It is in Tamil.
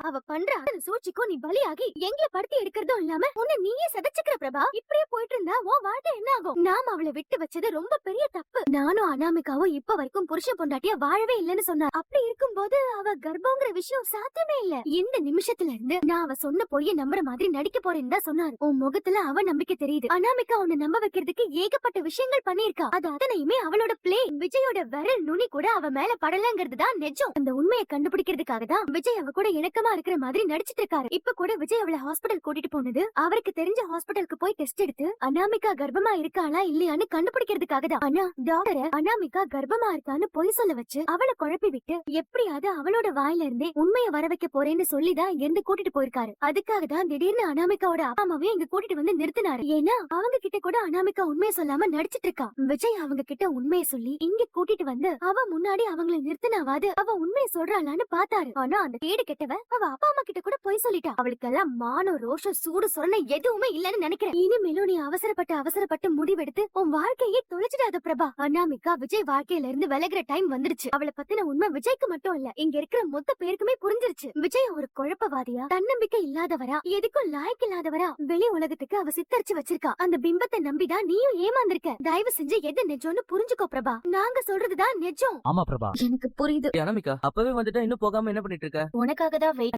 அவ பண்ற அந்த சூழ்ச்சிக்கும் நீ பலியாகி எங்களை படுத்தி எடுக்கிறதும் இல்லாம உன்னை நீயே சதைச்சுக்கிற பிரபா. இப்படியே போயிட்டு இருந்தா உன் வாழ்க்கை என்ன ஆகும்? நாம அவளை விட்டு வச்சது ரொம்ப பெரிய தப்பு. நானும் அனாமிகாவும் இப்ப வரைக்கும் புருஷன் பொண்டாட்டியா வாழவே இல்லன்னு சொன்னா. அப்படி இருக்கும்போது அவ கர்ப்பங்கிற விஷயம் சாத்தியமே இல்ல. இந்த நிமிஷத்துல இருந்து நான் அவ சொன்ன பொய்ய நம்புற மாதிரி நடிக்க போறேன்னு தான் சொன்னாரு. உன் முகத்துல அவ நம்பிக்கை தெரியுது. அனாமிகா உன்னை நம்ப வைக்கிறதுக்கு ஏகப்பட்ட விஷயங்கள் பண்ணிருக்கா. அது அத்தனையுமே அவளோட பிளே. விஜயோட விரல் நுனி கூட அவ மேல படலங்கிறது தான் நிஜம். அந்த உண்மையை கண்டுபிடிக்கிறதுக்காக தான் விஜய் அவ கூட இணக்கமா இருக்கிற மாதிரி நடிச்சிட்டு இருக்காரு. இப்ப கூட விஜய் அவளை ஹாஸ்பிடல் கூட்டிட்டு போனது அவருக்கு தெரிஞ்ச ஹாஸ்பிடலுக்கு போய் டெஸ்ட் எடுத்து அனாமிகா கர்ப்பமா இருக்காளா இல்லையான்னு கண்டுபிடிக்கிறதுக்காக தான். ஆனா டாக்டர் அனாமிகா கர்ப்பமா இருக்கான்னு பொய் சொல்ல வச்சு அவளை குழப்பி விட்டு எப்படியாவது அவளோட வாயில இருந்தே உண்மையை வர வைக்க போறேன்னு சொல்லிதான் இங்க இருந்து கூட்டிட்டு போயிருக்காரு. அதுக்காக தான் திடீர்னு அனாமிகாவோட அப்பா அம்மாவையும் இங்க கூட்டிட்டு வந்து நிறுத்தினாரு. ஏன்னா அவங்க கிட்ட கூட அனாமிகா உண்மையை சொல்லாம நடிச்சிட்டு இருக்கா. விஜய் அவங்க கிட்ட உண்மையை சொல்லி இங்க கூட்டிட்டு வந்து அவ முன்னாடி அவங்களை நிறுத்தினாவது அவ உண்மையை சொல்றாளான்னு பாத்தாரு. ஆனா அந்த கேடு கெட்டவ அவ அப்பா அம்மா கிட்ட கூட போய் சொல்லிட்டா. அவளுக்கு எல்லாம் மானம் ரோஷம் சூடு சொரணை எதுவுமே இல்லன்னு நினைக்கிறேன். இனிமேலும் நீ அவசரப்பட்டு முடிவெடுத்து உன் வாழ்க்கையே தொலைச்சிடாத பிரபா. அனாமிகா விஜய் வாழ்க்கையில இருந்து விலகுற டைம் வந்துருச்சு. அவளை பத்தின உண்மை விஜய்க்கு மட்டும் இல்ல, இங்க இருக்கிற மொத்த பேருக்குமே புரிஞ்சிருச்சு. விஜய் ஒரு குழப்பவாதியா, தன்னம்பிக்கை இல்லாதவரா, எதுக்கும் லாய்க்கு இல்லாதவரா வெளி உலகத்துக்கு அவ சித்தரிச்சு வச்சிருக்கா. அந்த பிம்பத்தை நம்பிதான் நீயும் ஏமாந்திருக்க. தயவு செஞ்சு எது நிஜம்னு புரிஞ்சுக்கோ பிரபா. நாங்க சொல்றதுதான் நிஜம். ஆமா பிரபா, எனக்கு புரியுது. அனாமிகா அப்பவே வந்துட்டா இன்னும் போகாம என்ன பண்ணிட்டு இருக்க? உனக்காக தான் வெயிட்